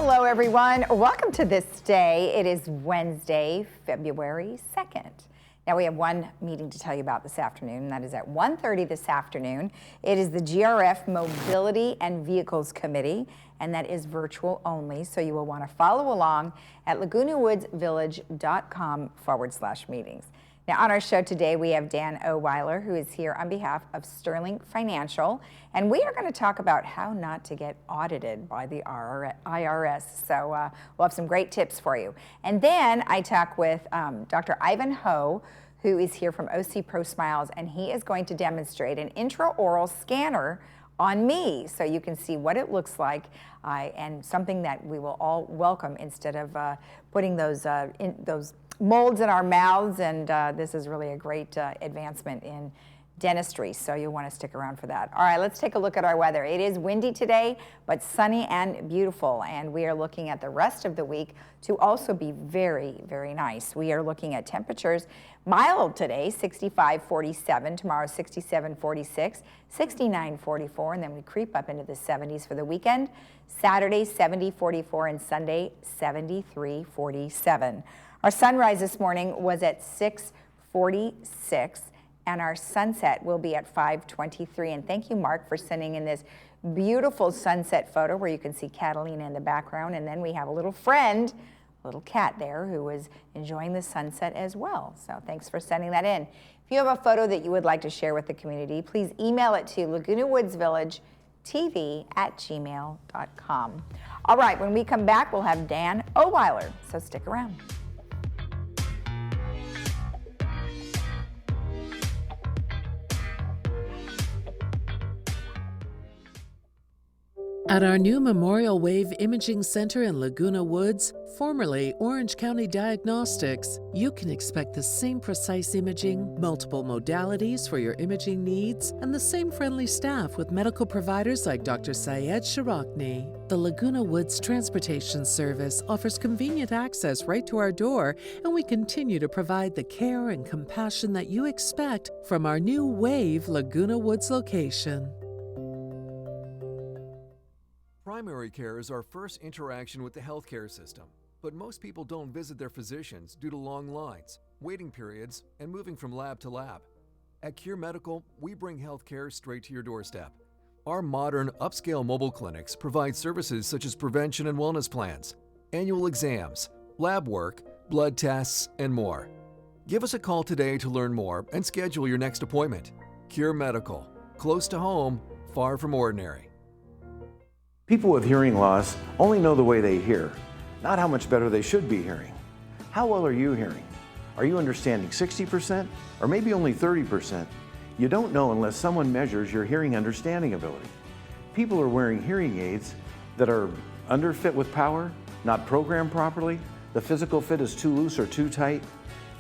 Hello, everyone. Welcome to This Day. It is Wednesday, February 2nd. Now, we have one meeting to tell you about this afternoon, and that is at 1:30 this afternoon. It is the GRF Mobility and Vehicles Committee, and that is virtual only, so you will want to follow along at lagunawoodsvillage.com/meetings. Now, on our show today, we have Dan Oweiler, who is here on behalf of Sterling Financial, and we are going to talk about how not to get audited by the IRS. So we'll have some great tips for you. And then I talk with Dr. Ivan Ho, who is here from OC Pro Smiles, and he is going to demonstrate an intraoral scanner on me, so you can see what it looks like, and something that we will all welcome instead of putting those molds in our mouths, and this is really a great advancement in dentistry, so you'll want to stick around for that. All right, let's take a look at our weather. It is windy today, but sunny and beautiful, and we are looking at the rest of the week to also be very, very nice. We are looking at temperatures mild today, 65-47, tomorrow 67-46, 69-44, and then we creep up into the 70s for the weekend. Saturday 70-44, and Sunday 73-47. Our sunrise this morning was at 6:46, and our sunset will be at 5:23. And thank you, Mark, for sending in this beautiful sunset photo where you can see Catalina in the background. And then we have a little friend, a little cat there, who is enjoying the sunset as well. So thanks for sending that in. If you have a photo that you would like to share with the community, please email it to lagunawoodsvillagetv@gmail.com. All right, when we come back, we'll have Dan Oweiler, so stick around. At our new Memorial Wave Imaging Center in Laguna Woods, formerly Orange County Diagnostics, you can expect the same precise imaging, multiple modalities for your imaging needs, and the same friendly staff with medical providers like Dr. Syed Sharakni. The Laguna Woods Transportation Service offers convenient access right to our door, and we continue to provide the care and compassion that you expect from our new Wave Laguna Woods location. Primary care is our first interaction with the healthcare system, but most people don't visit their physicians due to long lines, waiting periods, and moving from lab to lab. At Cure Medical, we bring healthcare straight to your doorstep. Our modern, upscale mobile clinics provide services such as prevention and wellness plans, annual exams, lab work, blood tests, and more. Give us a call today to learn more and schedule your next appointment. Cure Medical, close to home, far from ordinary. People with hearing loss only know the way they hear, not how much better they should be hearing. How well are you hearing? Are you understanding 60% or maybe only 30%? You don't know unless someone measures your hearing understanding ability. People are wearing hearing aids that are underfit with power, not programmed properly, the physical fit is too loose or too tight.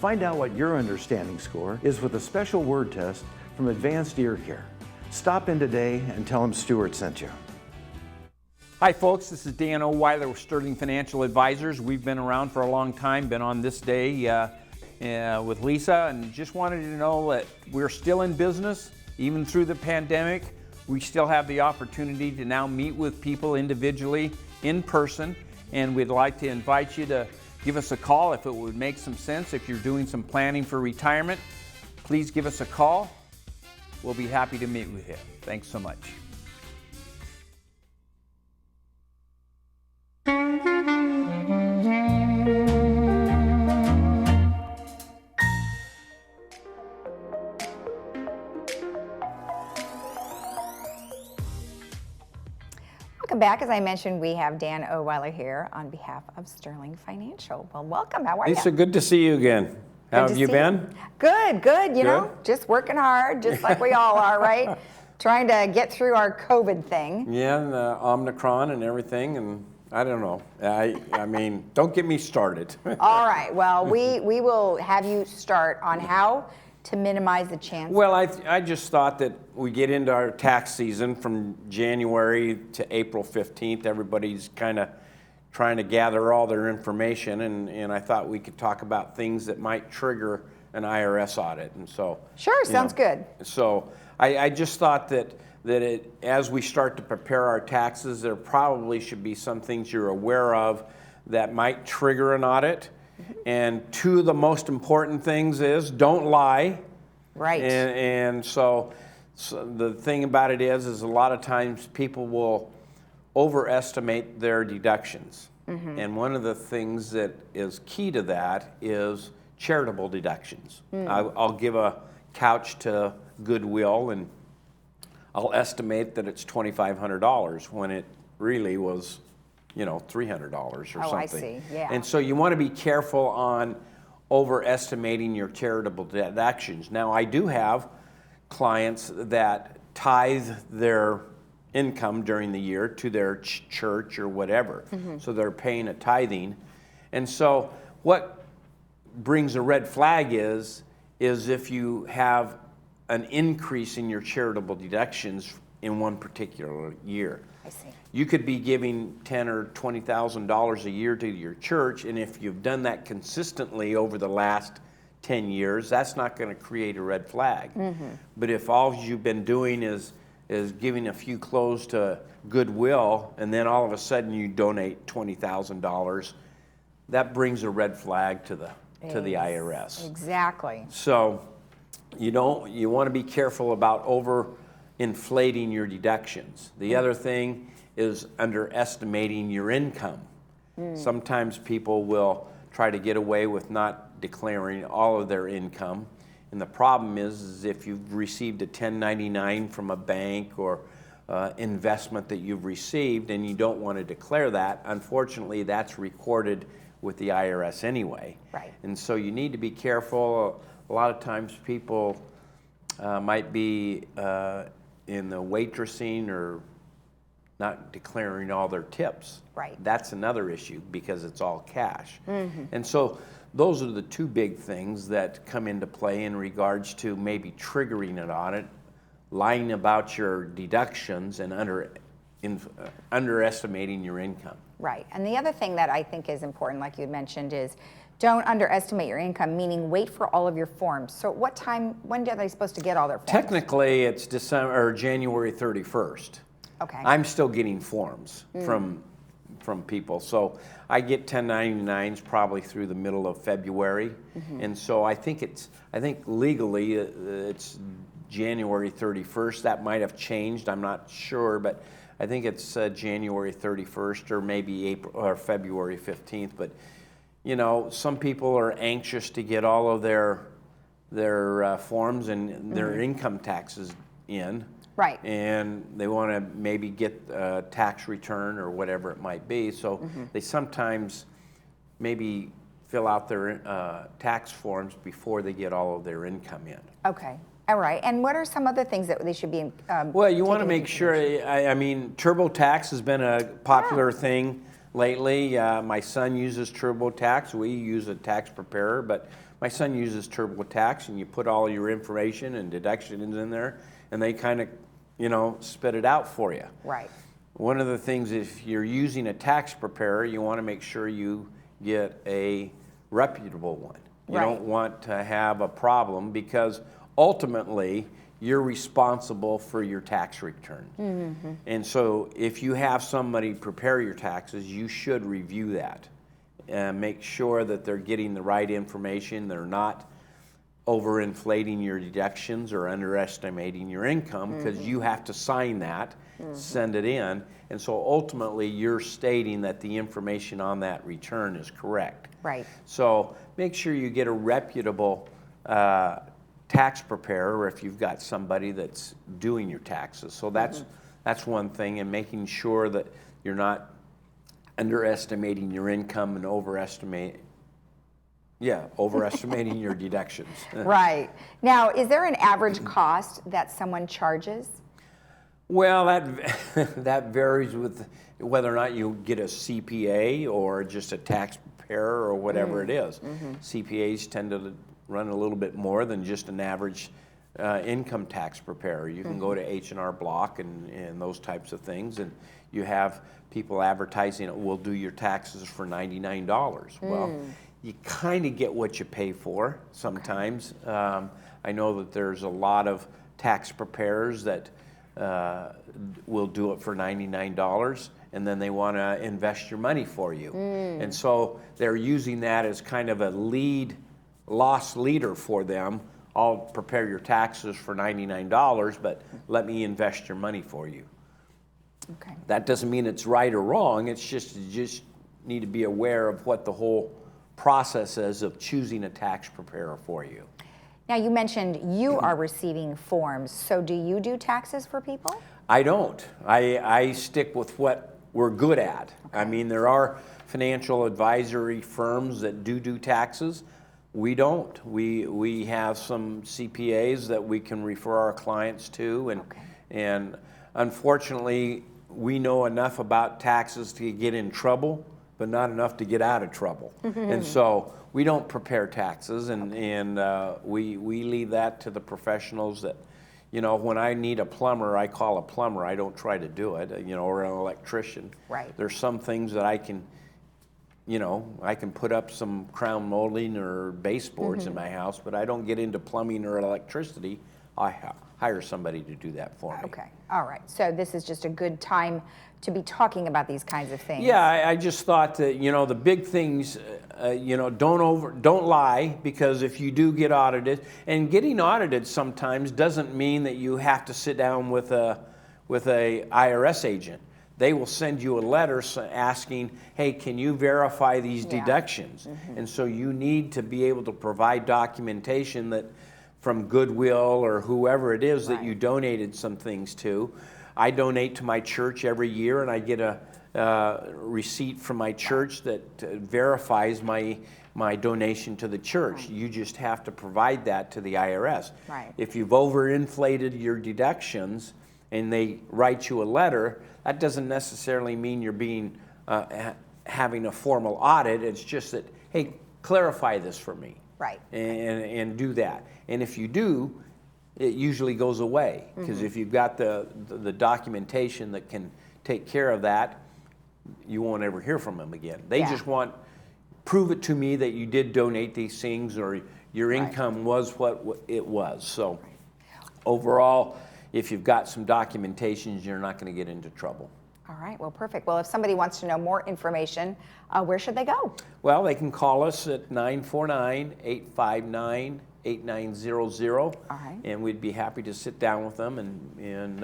Find out what your understanding score is with a special word test from Advanced Ear Care. Stop in today and tell them Stuart sent you. Hi folks, this is Dan Oweiler with Sterling Financial Advisors. We've been around for a long time, been on This Day with Lisa, and just wanted you to know that we're still in business, even through the pandemic. We still have the opportunity to now meet with people individually, in person, and we'd like to invite you to give us a call if it would make some sense. If you're doing some planning for retirement, please give us a call. We'll be happy to meet with you. Thanks so much. Welcome back. As I mentioned, we have Dan Oweiler here on behalf of Sterling Financial. Well, welcome. How are you? Lisa, good to see you again. How have you been? Good, good. You know, just working hard, just like we all are, right? Trying to get through our COVID thing. Yeah, and the Omicron and everything, and I don't know. I mean, don't get me started. All right. Well, we will have you start on how to minimize the chance. Well, I just thought that we get into our tax season from January to April 15th. Everybody's kind of trying to gather all their information, and I thought we could talk about things that might trigger an IRS audit. And so sure, sounds good. So I just thought that that as we start to prepare our taxes, there probably should be some things you're aware of that might trigger an audit. And two of the most important things is don't lie. Right. And so the thing about it is a lot of times people will overestimate their deductions. And one of the things that is key to that is charitable deductions. I'll give a couch to Goodwill and I'll estimate that it's $2,500 when it really was, $300 or something. Oh, I see, yeah. And so you want to be careful on overestimating your charitable deductions. Now, I do have clients that tithe their income during the year to their church or whatever. So they're paying a tithing. And so what brings a red flag is if you have an increase in your charitable deductions in one particular year. I see. You could be giving $10,000 or $20,000 a year to your church, and if you've done that consistently over the last 10 years, that's not going to create a red flag. But if all you've been doing is giving a few clothes to Goodwill, and then all of a sudden you donate $20,000, that brings a red flag to the IRS. Exactly. So you want to be careful about over-inflating your deductions. The other thing is underestimating your income. Sometimes people will try to get away with not declaring all of their income. And the problem is if you've received a 1099 from a bank or investment that you've received and you don't want to declare that, unfortunately that's recorded with the IRS anyway. Right. And so you need to be careful. A lot of times people might be in the waitressing or not declaring all their tips. Right. That's another issue because it's all cash. And so those are the two big things that come into play in regards to maybe triggering an audit, lying about your deductions and underestimating your income. Right. And the other thing that I think is important, like you had mentioned, is don't underestimate your income, meaning wait for all of your forms. So when are they supposed to get all their forms? Technically, it's January 31st. Okay. I'm still getting forms from people. So I get 1099s probably through the middle of February. And so I think legally it's January 31st. That might have changed, I'm not sure, but I think it's January 31st or maybe April or February 15th. But some people are anxious to get all of their forms and their income taxes in. Right. And they want to maybe get a tax return or whatever it might be. So they sometimes maybe fill out their tax forms before they get all of their income in. Okay. All right. And what are some other things that they should be well, you want to make sure, I mean, TurboTax has been a popular thing lately. My son uses TurboTax. We use a tax preparer, but my son uses TurboTax, and you put all your information and deductions in there, and they kind of, spit it out for you. Right. One of the things, if you're using a tax preparer, you want to make sure you get a reputable one. You Right. don't want to have a problem because ultimately you're responsible for your tax return. And so if you have somebody prepare your taxes, you should review that and make sure that they're getting the right information. They're not overinflating your deductions or underestimating your income because you have to sign that, send it in, and so ultimately you're stating that the information on that return is correct. Right. So make sure you get a reputable tax preparer if you've got somebody that's doing your taxes. So that's one thing, and making sure that you're not underestimating your income and overestimating your deductions. Right. Now, is there an average cost that someone charges? Well, that varies with whether or not you get a CPA or just a tax preparer or whatever it is. CPAs tend to run a little bit more than just an average income tax preparer. You can go to H&R Block and those types of things, and you have people advertising it will do your taxes for $99. Well, you kind of get what you pay for sometimes. I know that there's a lot of tax preparers that will do it for $99, and then they want to invest your money for you. And so they're using that as kind of a loss leader for them. I'll prepare your taxes for $99, but let me invest your money for you. Okay. That doesn't mean it's right or wrong. It's just you just need to be aware of what the whole process is of choosing a tax preparer for you. Now, you mentioned you are receiving forms, so do you do taxes for people? I don't. I stick with what we're good at. Okay. I mean, there are financial advisory firms that do taxes. We don't. We have some CPAs that we can refer our clients to, and unfortunately, we know enough about taxes to get in trouble, but not enough to get out of trouble. And so we don't prepare taxes, and we leave that to the professionals that, you know, when I need a plumber, I call a plumber. I don't try to do it, you know, or an electrician. Right. There's some things that I can, you know, I can put up some crown molding or baseboards in my house, but I don't get into plumbing or electricity. I hire somebody to do that for me. Okay, all right. So this is just a good time to be talking about these kinds of things. Yeah, I just thought that, you know, the big things, you know, don't lie, because if you do get audited, and getting audited sometimes doesn't mean that you have to sit down with a IRS agent. They will send you a letter asking, hey, can you verify these deductions? And so you need to be able to provide documentation that from Goodwill or whoever it is that you donated some things to. I donate to my church every year, and I get a receipt from my church that verifies my donation to the church. You just have to provide that to the IRS. If you've overinflated your deductions and they write you a letter, that doesn't necessarily mean you're being having a formal audit. It's just that, hey, clarify this for me. And do that. And if you do, it usually goes away, because if you've got the documentation that can take care of that, you won't ever hear from them again. They just want, prove it to me that you did donate these things, or your income was what it was. So overall, if you've got some documentation, you're not going to get into trouble. All right, well, perfect. Well, if somebody wants to know more information, where should they go? Well, they can call us at 949-859-8900. And we'd be happy to sit down with them and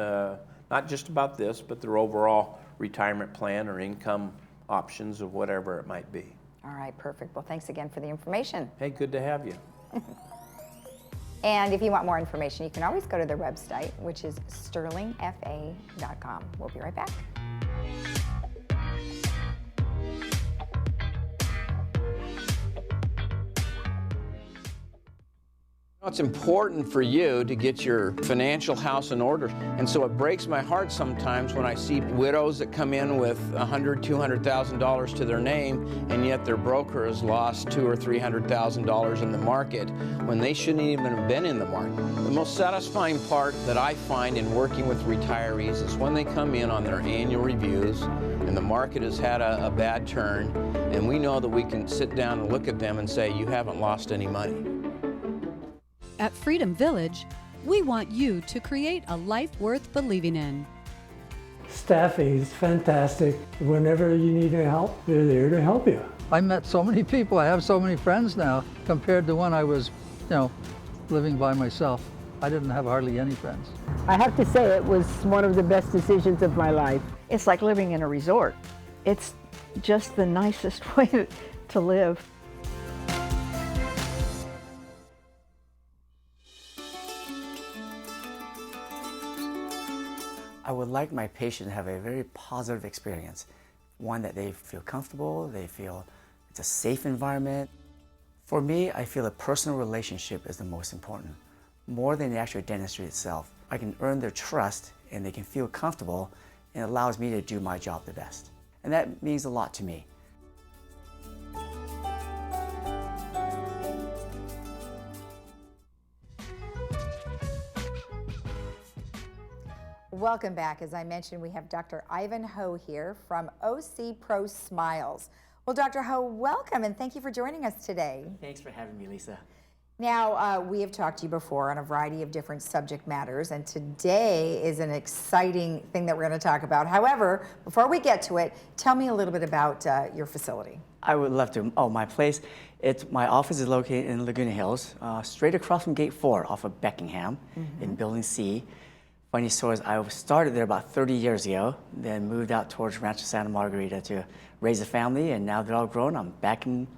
not just about this, but their overall retirement plan or income options of whatever it might be. All right, perfect. Well, thanks again for the information. Hey, good to have you. And if you want more information, you can always go to their website, which is sterlingfa.com. We'll be right back. It's important for you to get your financial house in order. And so it breaks my heart sometimes when I see widows that come in with $100,000, $200,000 to their name, and yet their broker has lost $200,000 or $300,000 in the market when they shouldn't even have been in the market. The most satisfying part that I find in working with retirees is when they come in on their annual reviews and the market has had a bad turn, and we know that we can sit down and look at them and say, you haven't lost any money. At Freedom Village, we want you to create a life worth believing in. Staff is fantastic. Whenever you need help, they're there to help you. I met so many people. I have so many friends now compared to when I was, you know, living by myself. I didn't have hardly any friends. I have to say it was one of the best decisions of my life. It's like living in a resort. It's just the nicest way to live. I would like my patient to have a very positive experience. One that they feel comfortable, they feel it's a safe environment. For me, I feel a personal relationship is the most important, more than the actual dentistry itself. I can earn their trust and they can feel comfortable, and it allows me to do my job the best. And that means a lot to me. Welcome back. As I mentioned, we have Dr. Ivan Ho here from OC Pro Smiles. Well, Dr. Ho, welcome and thank you for joining us today. Thanks for having me, Lisa. Now, we have talked to you before on a variety of different subject matters, and today is an exciting thing that we're going to talk about. However, before we get to it, tell me a little bit about your facility. I would love to. Oh, my place, my office is located in Laguna Hills, straight across from Gate 4 off of Beckingham in Building C. Funny story is I started there about 30 years ago, then moved out towards Rancho Santa Margarita to raise a family, and now they're all grown. I'm back in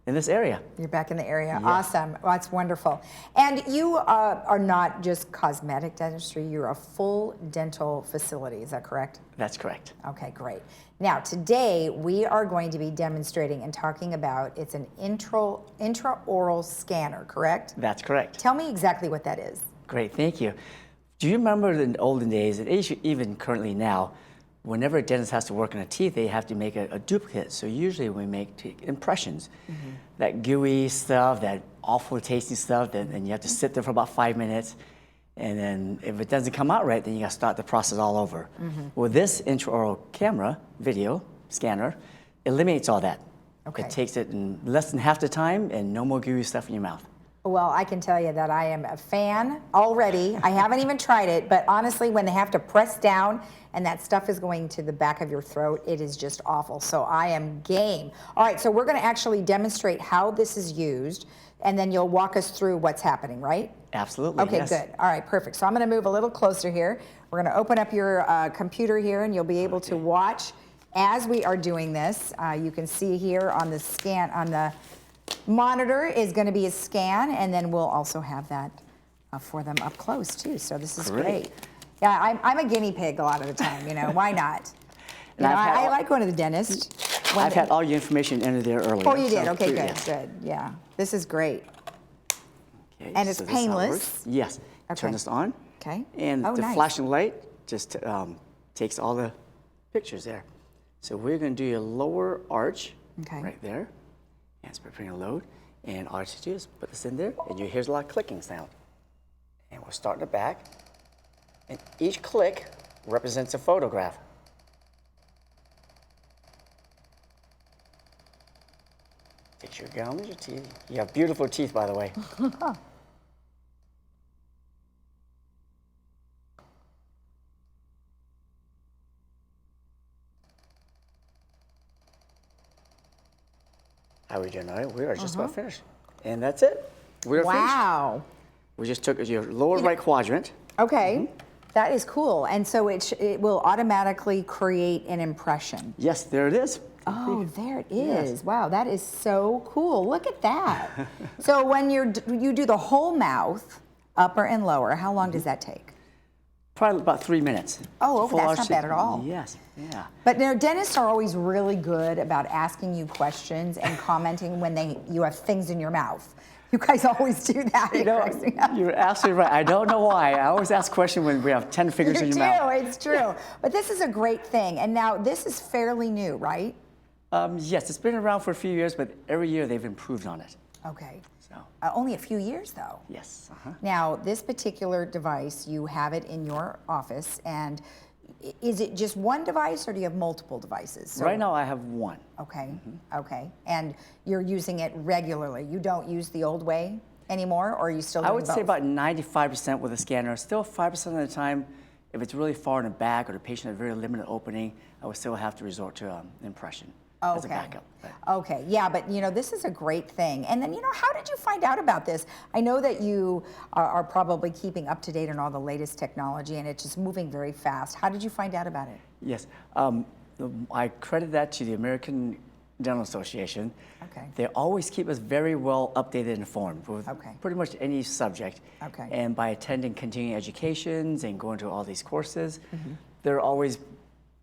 this area. You're back in the area. Yeah. Awesome. Well, that's wonderful. And you are not just cosmetic dentistry, you're a full dental facility. Is that correct? That's correct. Okay, great. Now, today we are going to be demonstrating and talking about it's an intraoral scanner, correct? That's correct. Tell me exactly what that is. Great, thank you. Do you remember in the olden days, and even currently now, whenever a dentist has to work on a teeth, they have to make a duplicate. So usually we make impressions. That gooey stuff, that awful tasting stuff, and you have to sit there for about 5 minutes. And then if it doesn't come out right, then you got to start the process all over. Well, this intraoral camera, video, scanner, eliminates all that. Okay. It takes it in less than half the time and no more gooey stuff in your mouth. Well, I can tell you that I am a fan already. I haven't even tried it, but honestly, when they have to press down and that stuff is going to the back of your throat, it is just awful. So I am game. All right, so we're going to actually demonstrate how this is used, and then you'll walk us through what's happening, right? Absolutely, Okay, yes. good. All right, perfect. So I'm going to move a little closer here. We're going to open up your computer here, and you'll be able to watch as we are doing this. You can see here on the scan, on the monitor is going to be a scan, and then we'll also have that for them up close too. So this is great. Yeah, I'm a guinea pig a lot of the time. You know, why not? You know, I like going to the dentist. I've had all your information entered there earlier. Oh, you did? So, Okay, good, yes. good. Yeah, this is great. Okay, And it's so this is how it painless? works. Yes. Okay. Turn this on. Okay. And Oh, the nice. flashing light just takes all the pictures there. So we're going to do your lower arch right there. And it's preparing to load. And all you have to do is put this in there, and you hear a lot of clicking sound. And we'll start in the back. And each click represents a photograph. Take your gums, your teeth. You have beautiful teeth, by the way. How are we doing? All right, we are just about finished. And that's it. We're finished. We just took your lower right quadrant. Okay. That is cool. And so it will automatically create an impression. Yes, there it is. Oh, there it is. Yes. Wow, that is so cool. Look at that. So when you do the whole mouth, upper and lower, how long does that take? Probably about 3 minutes. Oh, okay, that's not bad at all. Yes, yeah. But now dentists are always really good about asking you questions and commenting when you have things in your mouth. You guys always do that. You know, you're absolutely right. I don't know why. I always ask questions when we have 10 fingers in your mouth. It's true. But this is a great thing. And now this is fairly new, right? Yes, it's been around for a few years, but every year they've improved on it. Okay. So. Only a few years, though. Yes. Now, this particular device, you have it in your office, and is it just one device, or do you have multiple devices? So, right now, I have one. Okay, okay. And you're using it regularly. You don't use the old way anymore, or are you still doing I would both? say about 95% with a scanner. Still 5% of the time, if it's really far in the back or the patient has a very limited opening, I would still have to resort to impression as a backup. Okay, yeah, but you know, this is a great thing. And then, you know, how did you find out about this? I know that you are probably keeping up to date on all the latest technology, and it's just moving very fast. How did you find out about it? Yes, I credit that to the American Dental Association. Okay. They always keep us very well updated and informed with pretty much any subject. Okay. And by attending continuing educations and going to all these courses, they're always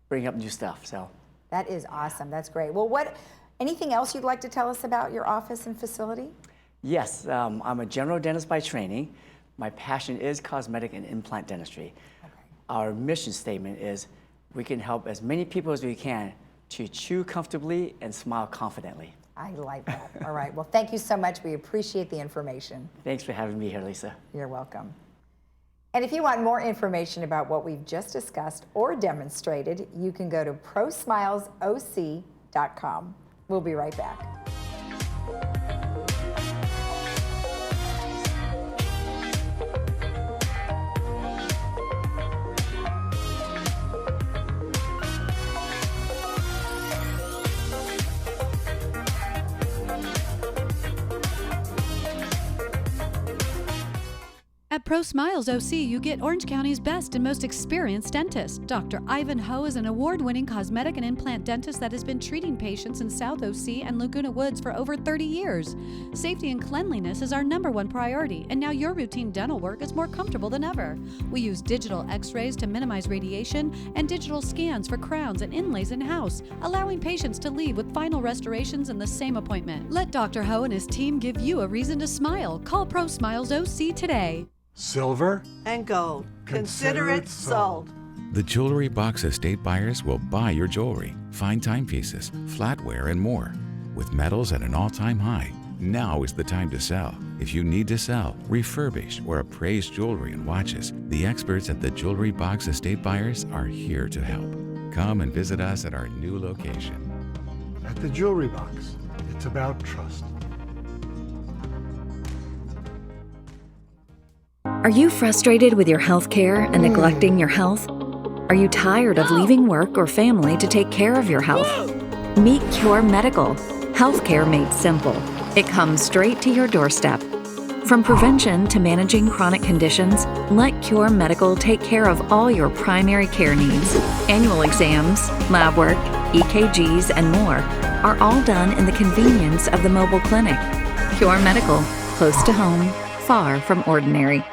bringing up new stuff. So. That is awesome. That's great. Well, anything else you'd like to tell us about your office and facility? Yes, I'm a general dentist by training. My passion is cosmetic and implant dentistry. Okay. Our mission statement is we can help as many people as we can to chew comfortably and smile confidently. I like that. All right. Well, thank you so much. We appreciate the information. Thanks for having me here, Lisa. You're welcome. And if you want more information about what we've just discussed or demonstrated, you can go to prosmilesoc.com. We'll be right back. At Pro Smiles OC, you get Orange County's best and most experienced dentist. Dr. Ivan Ho is an award-winning cosmetic and implant dentist that has been treating patients in South OC and Laguna Woods for over 30 years. Safety and cleanliness is our #1 priority, and now your routine dental work is more comfortable than ever. We use digital x-rays to minimize radiation and digital scans for crowns and inlays in-house, allowing patients to leave with final restorations in the same appointment. Let Dr. Ho and his team give you a reason to smile. Call Pro Smiles OC today. Silver and gold. Consider it sold. The Jewelry Box Estate buyers will buy your jewelry, fine timepieces, flatware, and more. With metals at an all-time high, now is the time to sell. If you need to sell, refurbished, or appraised jewelry and watches, the experts at the Jewelry Box Estate buyers are here to help. Come and visit us at our new location. At the Jewelry Box, it's about trust. Are you frustrated with your health care and neglecting your health? Are you tired of leaving work or family to take care of your health? Meet Cure Medical. Healthcare made simple. It comes straight to your doorstep. From prevention to managing chronic conditions, let Cure Medical take care of all your primary care needs. Annual exams, lab work, EKGs, and more are all done in the convenience of the mobile clinic. Cure Medical, close to home, far from ordinary.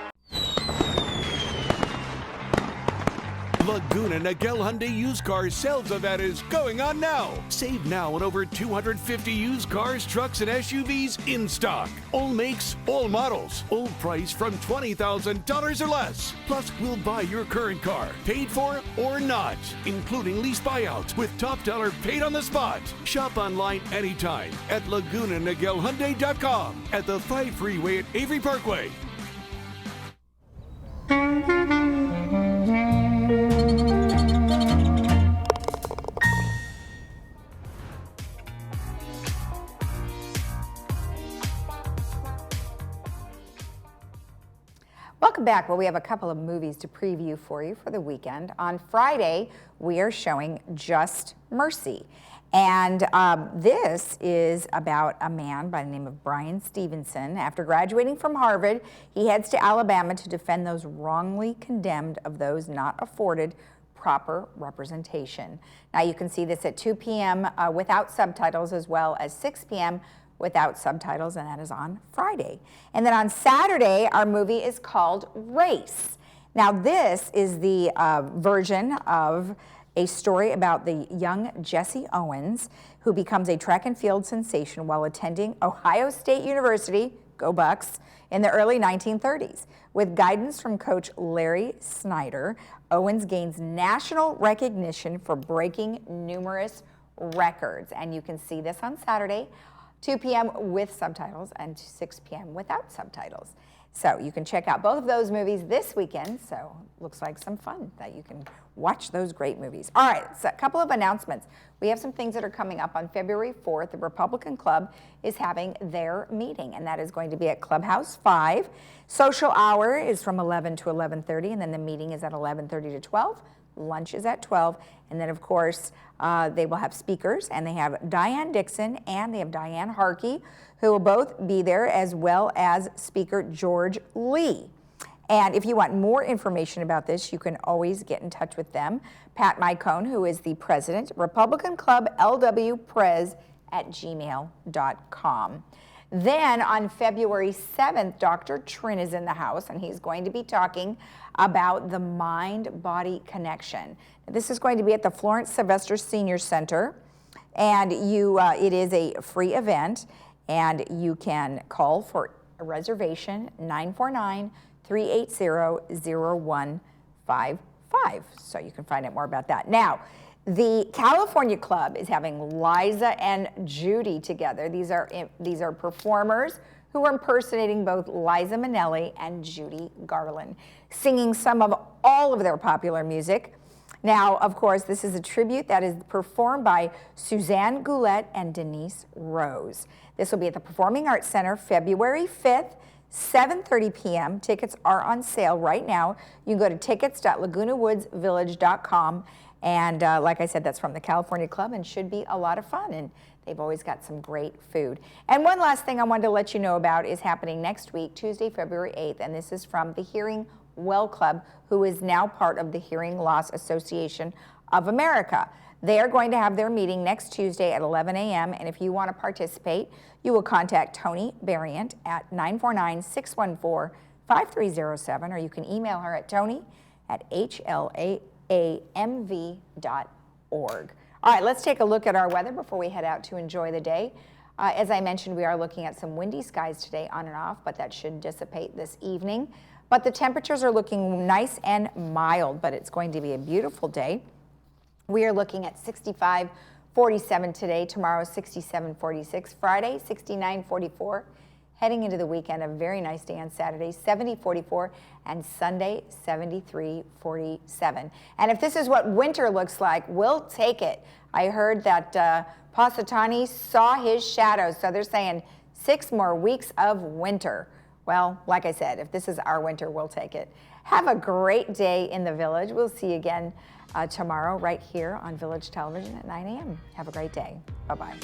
Laguna Niguel Hyundai used car sales event is going on now. Save now on over 250 used cars, trucks, and SUVs in stock. All makes, all models. All price from $20,000 or less. Plus, we'll buy your current car, paid for or not, including lease buyouts with top dollar paid on the spot. Shop online anytime at LagunaNiguelHyundai.com at the 5 freeway at Avery Parkway. Welcome back. Well, we have a couple of movies to preview for you for the weekend. On Friday, we are showing Just Mercy. And this is about a man by the name of Brian Stevenson. After graduating from Harvard, he heads to Alabama to defend those wrongly condemned of those not afforded proper representation. Now, you can see this at 2 p.m. Without subtitles, as well as 6 p.m. without subtitles, and that is on Friday. And then on Saturday, our movie is called Race. Now, this is the version of a story about the young Jesse Owens, who becomes a track and field sensation while attending Ohio State University, go Bucks, in the early 1930s. With guidance from coach Larry Snyder, Owens gains national recognition for breaking numerous records. And you can see this on Saturday, 2 p.m. with subtitles and 6 p.m. without subtitles. So you can check out both of those movies this weekend. So looks like some fun that you can watch those great movies. All right, so a couple of announcements. We have some things that are coming up on February 4th. The Republican Club is having their meeting, and that is going to be at Clubhouse 5. Social hour is from 11 to 11:30, and then the meeting is at 11:30 to 12. Lunch is at 12, and then of course they will have speakers, and they have Diane Dixon and they have Diane Harkey, who will both be there, as well as speaker George Lee. And if you want more information about this, you can always get in touch with them. Pat Mycone, who is the president, Republican Club LWPres@gmail.com. Then on February 7th, Dr. Trin is in the house, and he's going to be talking about the mind-body connection. This is going to be at the Florence Sylvester Senior Center, and it is a free event, and you can call for a reservation, 949-380-0155. So you can find out more about that. Now, the California Club is having Liza and Judy together. These are performers who are impersonating both Liza Minnelli and Judy Garland, singing some of all of their popular music. Now, of course, this is a tribute that is performed by Suzanne Goulet and Denise Rose. This will be at the Performing Arts Center February 5th, 7:30 p.m. Tickets are on sale right now. You can go to tickets.lagunawoodsvillage.com. And like I said, that's from the California Club and should be a lot of fun. And They've always got some great food. And one last thing I wanted to let you know about is happening next week, Tuesday, February 8th, and this is from the Hearing Well Club, who is now part of the Hearing Loss Association of America. They are going to have their meeting next Tuesday at 11 a.m., and if you want to participate, you will contact Tony Barriant at 949-614-5307, or you can email her at tony@hlaamv.org. All right, let's take a look at our weather before we head out to enjoy the day. As I mentioned, we are looking at some windy skies today on and off, but that should dissipate this evening. But the temperatures are looking nice and mild, but it's going to be a beautiful day. We are looking at 65-47 today, tomorrow 67-46, Friday 69-44. Heading into the weekend, a very nice day on Saturday, 70-44, and Sunday, 73-47. And if this is what winter looks like, we'll take it. I heard that Positani saw his shadow, so they're saying 6 more weeks of winter. Well, like I said, if this is our winter, we'll take it. Have a great day in the Village. We'll see you again tomorrow right here on Village Television at 9 a.m. Have a great day. Bye-bye.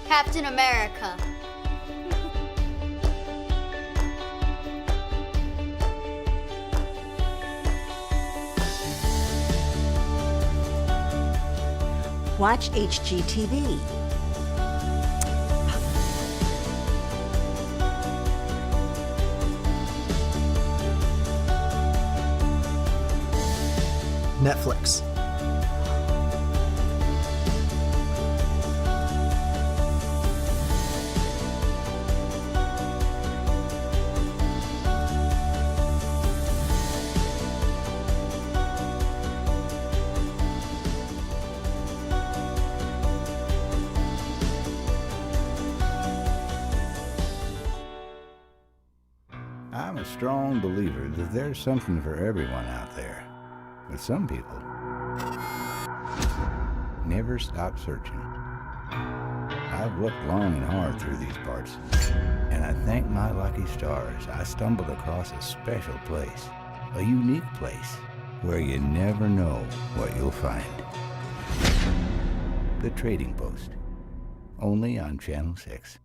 Captain America. Watch HGTV. Netflix. I'm a strong believer that there's something for everyone out there. But some people never stop searching. I've looked long and hard through these parts, and I thank my lucky stars I stumbled across a special place, a unique place, where you never know what you'll find. The Trading Post, only on Channel 6.